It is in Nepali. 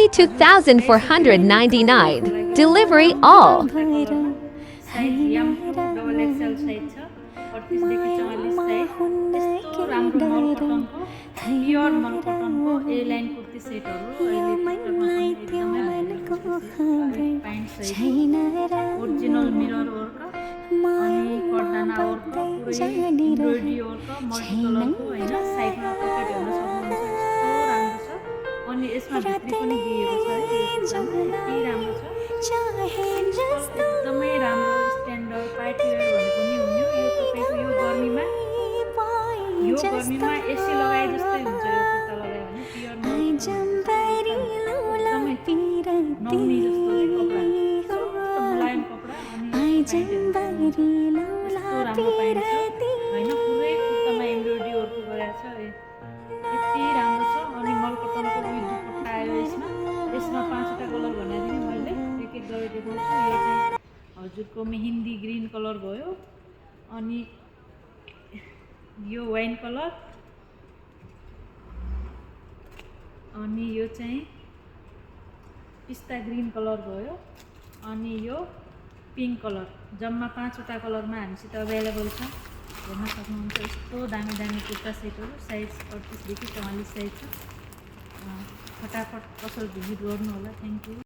$22,499. Delivery all. Size M double XL size छ 38 देखि 44 साइज यस्तो राम्रो मल कटनको प्योर मल कटनको ए लाइन कुर्ती सेटहरु अहिले टिकटकमा पनि एकदमै प्यान्ट सहित ओरिजिनल मिरर वर्क अनि कर्दाना वर्क पुरै एम्ब्रोइडरी वर्क मल्टी कलरको हैन साइडमा पकेट हेर्न सक्नुहुन्छ यस्तो राम्रो छ अनि यसमा भित्री पनि दिएको छ है यो यति राम्रो छ एकदमै राम्रो स्ट्यान्डर्ड पार्टी वेयर भने पनि हुन्यो यो तपाईको यो गर्मीमा एसी लगाए जस्तै हुन्छ यो कुर्ता लगायो भने प्योर एकदमै नौनी जस्तो कपडा मुलायम कपडा अनि यस्तो राम्रो पाइन्छ हैन पुरै कुर्तामा एम्ब्रोइडरी वर्क गरेको छ यति राम्रो छ अनि मल कटनको विथ दुपट्टा आयो यसमा 5वटा कलर भनेको थिएँ मैले एक एक गरेर देखाउँछु यो चाहिँ हजुरको मेहन्दी ग्रीन कलर भयो अनि यो वाइन कलर अनि यो चाहिँ पिस्ता ग्रीन कलर भयो अनि यो पिंक कलर जम्मा 5वटा कलरमा हामीसित अभाइलेबल छ हेर्न सक्नुहुन्छ यस्तो दामी दामी कुर्ता सेटहरु साइज 38 देखि 44 साइज छ फटाफट पसल भिजिट गर्नु होला थ्यांक यू।